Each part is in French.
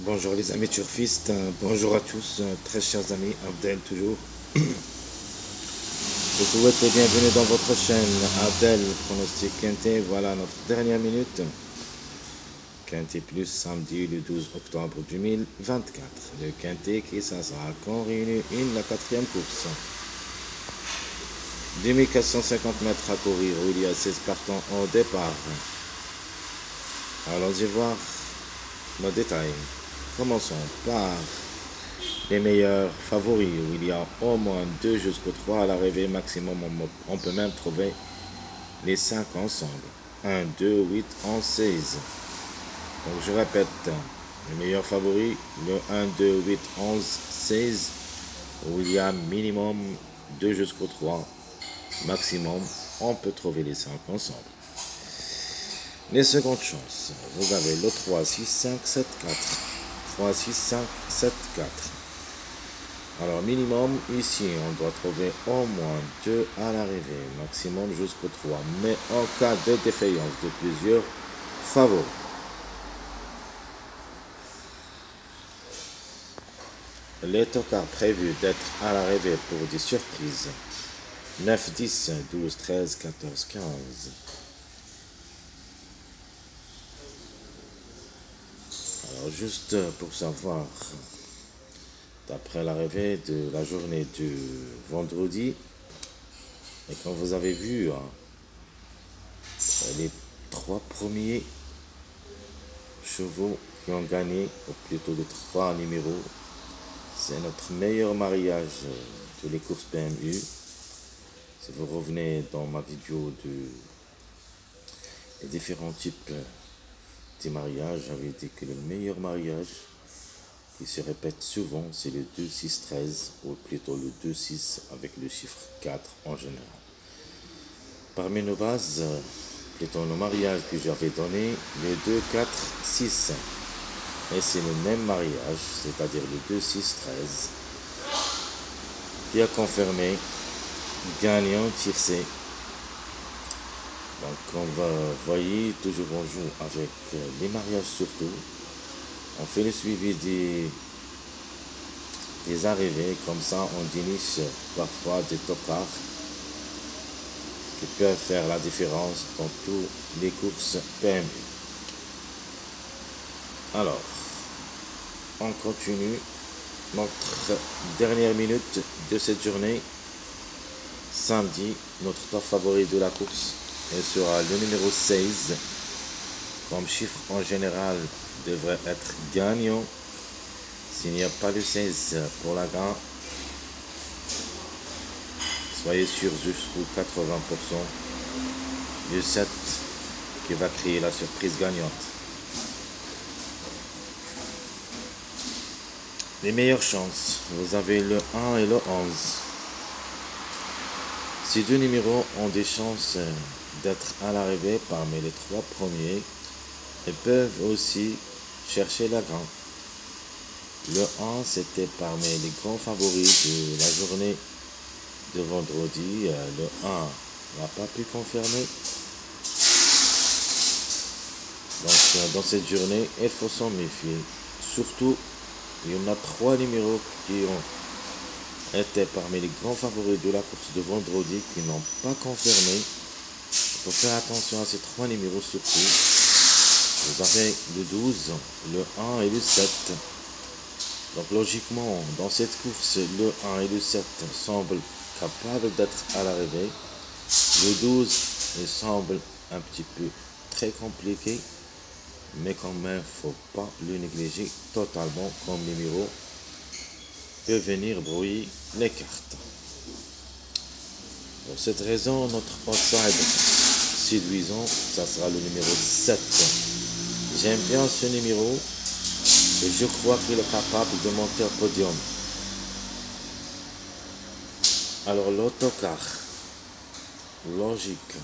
Bonjour les amis turfistes, bonjour à tous, très chers amis, Abdel toujours. Je vous souhaite le bienvenue dans votre chaîne Abdel Pronostic Quintet. Voilà notre dernière minute. Quintet plus samedi le 12 octobre 2024. Le Quintet qui ça sera quand réunit la quatrième course. 2450 mètres à courir où il y a 16 partants au départ. Allons-y voir nos détails. Commençons par les meilleurs favoris, où il y a au moins 2 jusqu'au 3 à l'arrivée maximum. On peut même trouver les 5 ensemble. 1, 2, 8, 11, 16. Donc je répète, les meilleurs favoris, le 1, 2, 8, 11, 16, où il y a minimum 2 jusqu'au 3. Maximum, on peut trouver les 5 ensemble. Les secondes chances, vous avez le 3, 6, 5, 7, 4. 3, 6, 5, 7, 4. Alors minimum, ici, on doit trouver au moins 2 à l'arrivée, maximum jusqu'au 3. Mais en cas de défaillance de plusieurs favoris. Les tocards prévus d'être à l'arrivée pour des surprises. 9, 10, 12, 13, 14, 15. Alors juste pour savoir, d'après l'arrivée de la journée du vendredi, et quand vous avez vu les 3 premiers chevaux qui ont gagné, ou plutôt les 3 numéros, c'est notre meilleur mariage de les courses PMU. Si vous revenez dans ma vidéo des différents types de mariages, j'avais dit que le meilleur mariage qui se répète souvent, c'est le 2, 6, 13, ou plutôt le 2, 6 avec le chiffre 4 en général. Parmi nos bases, plutôt nos mariages que j'avais donné, le 2, 4, 6. Et c'est le même mariage, c'est-à-dire le 2, 6, 13, qui a confirmé gagnant tiercé. Donc vous voyez, toujours on joue avec les mariages surtout. On fait le suivi des arrivées, comme ça on déniche parfois des tocards qui peuvent faire la différence dans toutes les courses PMU. Alors, on continue notre dernière minute de cette journée. Samedi, notre top favori de la course sera le numéro 16. Comme chiffre en général devrait être gagnant. S'il n'y a pas le 16 pour la gagne, soyez sûr jusqu'au 80%. Le 7 qui va créer la surprise gagnante. Les meilleures chances, vous avez le 1 et le 11. Ces deux numéros ont des chances d'être à l'arrivée parmi les 3 premiers et peuvent aussi chercher la gagne. Le 1, c'était parmi les grands favoris de la journée de vendredi. Le 1 n'a pas pu confirmer. Donc, dans cette journée, il faut s'en méfier. Surtout, il y en a 3 numéros qui ont été parmi les grands favoris de la course de vendredi qui n'ont pas confirmé. Il faut faire attention à ces 3 numéros surtout. Vous avez le 12, le 1 et le 7. Donc logiquement, dans cette course, le 1 et le 7 semblent capables d'être à l'arrivée. Le 12, il semble un petit peu très compliqué. Mais quand même, il ne faut pas le négliger totalement comme numéro. Peut venir brouiller les cartes. Pour cette raison, notre outside séduisant, ça sera le numéro 7. J'aime bien ce numéro et je crois qu'il est capable de monter au podium. Alors l'autocar, logique,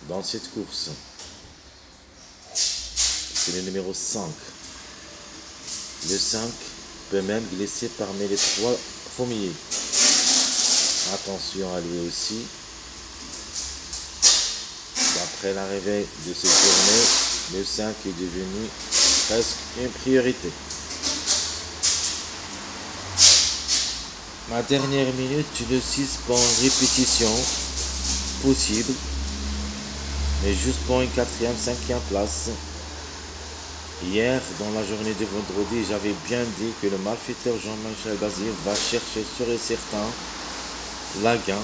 dans cette course, c'est le numéro 5. Le 5 peut même glisser parmi les 3 premiers. Attention à lui aussi. D'après l'arrivée de cette journée, le 5 est devenu presque une priorité. Ma dernière minute, le 6 pour une répétition possible, mais juste pour une quatrième, cinquième place. Hier, dans la journée de vendredi, j'avais bien dit que le malfaiteur Jean-Michel Bazir va chercher sûr et certain la gain,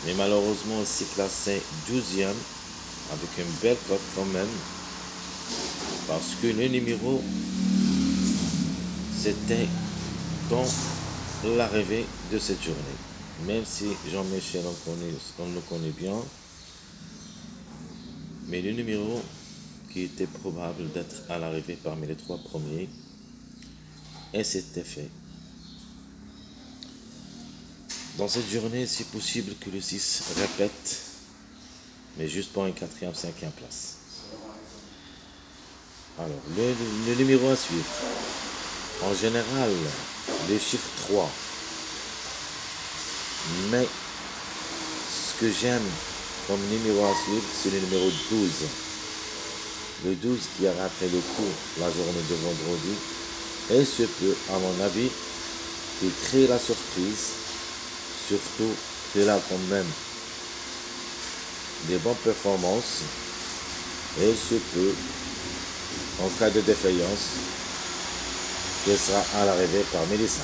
mais malheureusement il s'est classé 12e avec une belle cote quand même, parce que le numéro c'était dans l'arrivée de cette journée. Même si Jean-Michel on le connaît bien, mais le numéro qui était probable d'être à l'arrivée parmi les 3 premiers, et c'était fait. Dans cette journée, c'est possible que le 6 répète, mais juste pour une quatrième, cinquième place. Alors, le numéro à suivre. En général, le chiffre 3. Mais ce que j'aime comme numéro à suivre, c'est le numéro 12. Le 12 qui a raté le coup la journée de vendredi. Et ce peut, à mon avis, qu'il crée la surprise. Surtout qu'il a quand même des bonnes performances. Et il se peut, en cas de défaillance, qu'il sera à l'arrivée parmi les 5.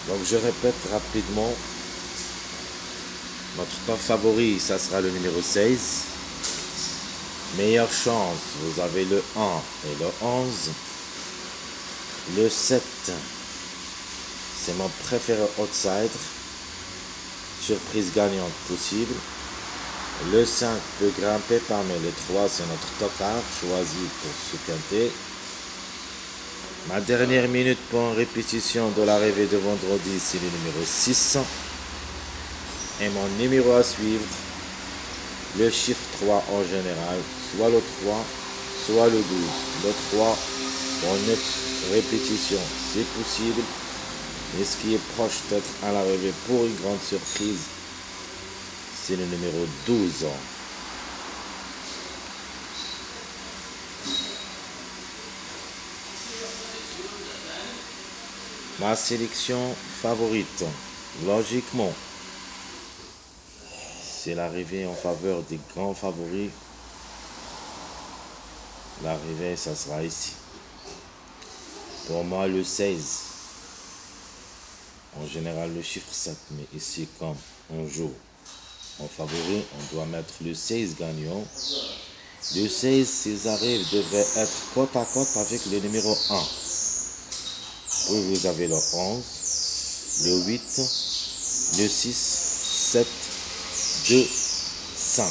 Donc je répète rapidement, notre temps favori, ça sera le numéro 16. Meilleure chance, vous avez le 1 et le 11. Le 7, c'est mon préféré outsider. Surprise gagnante possible. Le 5 peut grimper parmi les 3, c'est notre tocard choisi pour ce quintet. Ma dernière minute pour une répétition de l'arrivée de vendredi, c'est le numéro 6. Et mon numéro à suivre, le chiffre 3 en général, soit le 3, soit le 12. Le 3 pour une répétition, c'est possible. Mais ce qui est proche d'être à l'arrivée pour une grande surprise, c'est le numéro 12. Ma sélection favorite, logiquement, c'est l'arrivée en faveur des grands favoris. L'arrivée, ça sera ici. Pour moi, le 16. En général, le chiffre 7. Mais ici, comme on joue en favori, on doit mettre le 16 gagnant. Le 16, s'ils arrivent, devrait être côte à côte avec le numéro 1. Puis vous avez le 11, le 8, le 6, 7, 2, 5.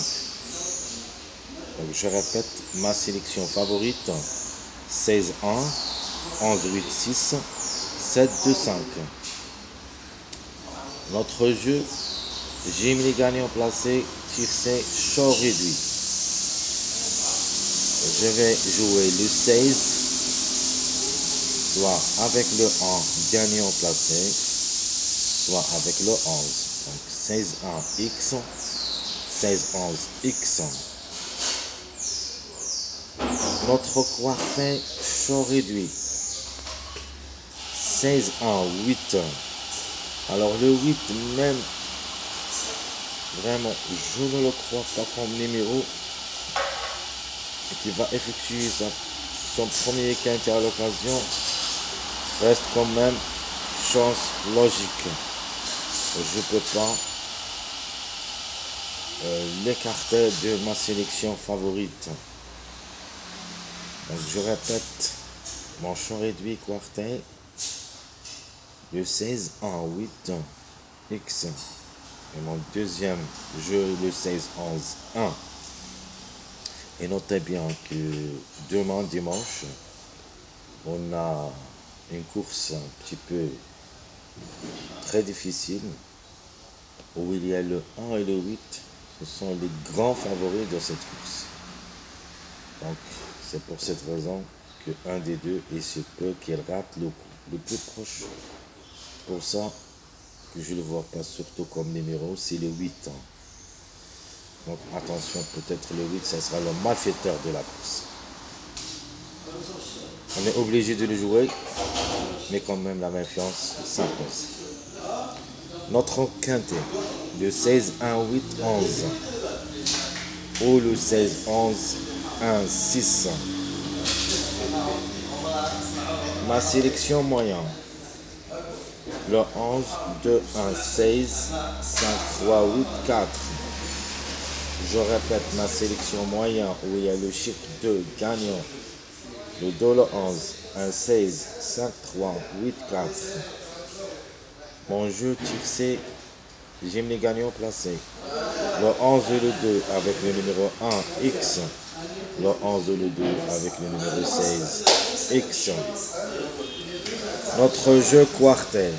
Donc je répète ma sélection favorite. 16, 1, 11, 8, 6, 7, 2, 5. Notre jeu, Jimmy gagnant placé, tiercé, short réduit. Je vais jouer le 16, soit avec le 1 gagnant placé, soit avec le 11. Donc 16, 1, X, 16, 11, X. Notre quartet, short réduit. 16, 1, 8. Alors le 8, même, vraiment, je ne le crois pas comme numéro qui va effectuer son premier quintet à l'occasion, reste quand même chance logique. Je ne peux pas l'écarter de ma sélection favorite. Donc je répète, mon champ réduit quartet, le 16 en 8 X. Et mon deuxième jeu, le 16, 11, 1. Et notez bien que demain, dimanche, on a une course un petit peu très difficile, où il y a le 1 et le 8. Ce sont les grands favoris de cette course. Donc, c'est pour cette raison que un des deux, il se peut qu'il rate le coup. Le plus proche, pour ça, que je ne le vois pas surtout comme numéro, c'est le 8. Donc attention, peut-être le 8, ça sera le malfaiteur de la course. On est obligé de le jouer. mais quand même la méfiance s'impose. Notre quintet de 16, 1, 8, 11 ou le 16, 11, 1, 6. Ma sélection moyenne. Le 11, 2, 1, 16, 5, 3, 8, 4. Je répète ma sélection moyenne où il y a le chiffre 2 gagnant. Le 2, le 11, 1, 16, 5, 3, 8, 4. Mon jeu tiercé, j'aime les gagnants placés. Le 11 et le 2 avec le numéro 1, X. Le 11 et le 2 avec le numéro 16, X. Notre jeu quartet.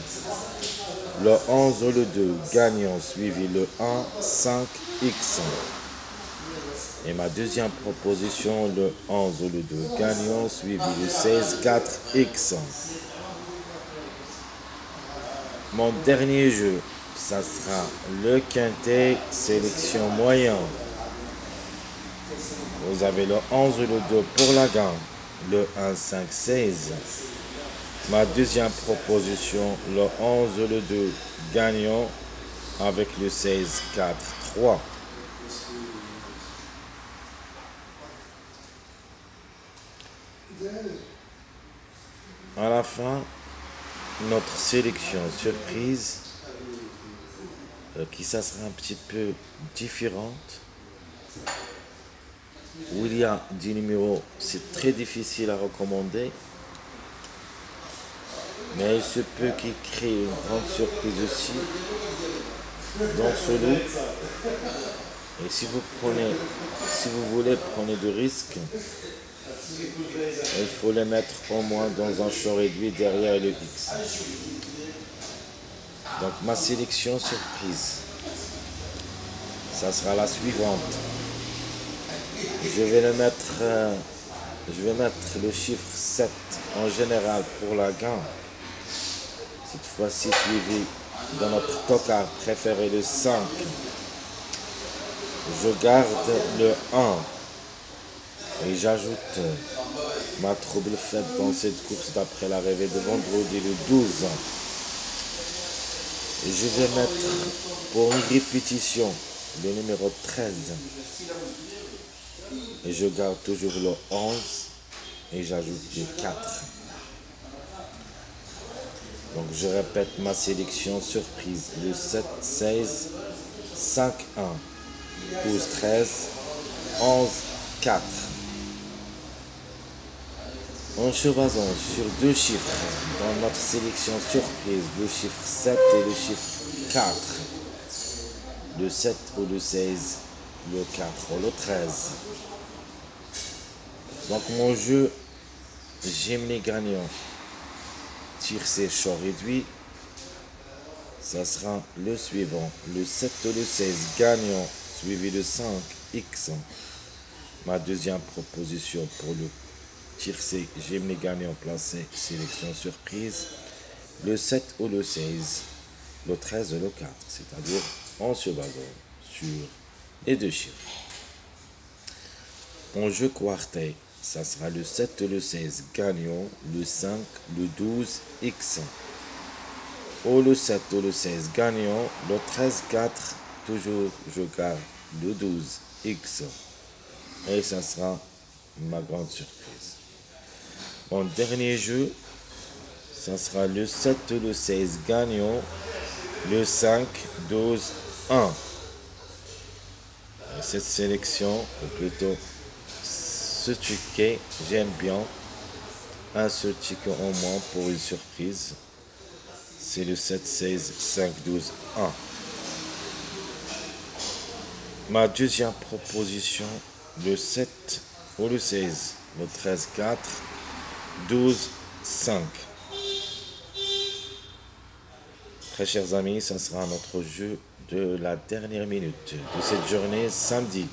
Le 11 et le 2 gagnant suivi le 1, 5, X. Et ma deuxième proposition, le 11 et le 2 gagnant suivi le 16, 4, X. Mon dernier jeu, ça sera le quintet sélection moyen. Vous avez le 11 et le 2 pour la gagne, le 1, 5, 16. Ma deuxième proposition, le 11 et le 2 gagnant avec le 16, 4, 3. À la fin, notre sélection surprise qui ça sera un petit peu différente, où il y a des numéros, c'est très difficile à recommander, mais il se peut qu'il crée une grande surprise aussi dans ce lot. Et si vous voulez prendre de risques, il faut les mettre au moins dans un champ réduit derrière le X. Donc ma sélection surprise, ça sera la suivante. Je vais mettre le chiffre 7 en général pour la gagne. Cette fois-ci suivi dans notre tocard préféré le 5. Je garde le 1 et j'ajoute ma trouble faite dans cette course d'après l'arrivée de vendredi le 12. Et je vais mettre pour une répétition le numéro 13. Et je garde toujours le 11 et j'ajoute le 4. Donc je répète ma sélection surprise. Le 7, 16, 5, 1, 12, 13, 11, 4. En se basant sur deux chiffres dans notre sélection surprise, le chiffre 7 et le chiffre 4. Le 7 ou le 16, le 4 ou le 13. Donc mon jeu, j'aime les gagnants. Tiercé champ réduit, ça sera le suivant. Le 7 ou le 16 gagnant suivi de 5 X. Ma deuxième proposition pour le tiercé, j'aime les gagnants placés, sélection surprise. Le 7 ou le 16, le 13 ou le 4, c'est-à-dire en se basant sur les deux chiffres. En jeu quartet, ça sera le 7 ou le 16 gagnant, le 5, le 12, X. Ou le 7 ou le 16 gagnant, le 13, 4, toujours je garde le 12, X. Et ça sera ma grande surprise. Mon dernier jeu, ça sera le 7 ou le 16 gagnant, le 5, 12, 1. Et cette sélection, ou plutôt ce ticket, j'aime bien. Un seul ticket au moins pour une surprise. C'est le 7, 16, 5, 12, 1. Ma deuxième proposition, le 7 ou le 16, le 13, 4, 12, 5. Très chers amis, ça sera notre jeu de la dernière minute de cette journée samedi,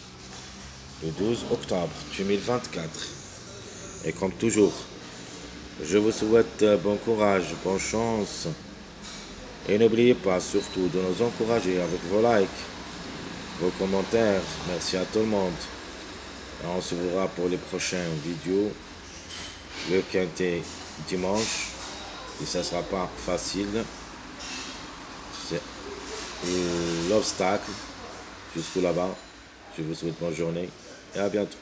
le 12 octobre 2024. Et comme toujours, je vous souhaite bon courage, bonne chance. Et n'oubliez pas surtout de nous encourager avec vos likes, vos commentaires. Merci à tout le monde. Et on se verra pour les prochaines vidéos. Le quintet dimanche et ça ne sera pas facile. C'est l'obstacle jusqu'au là-bas. Je vous souhaite bonne journée et à bientôt.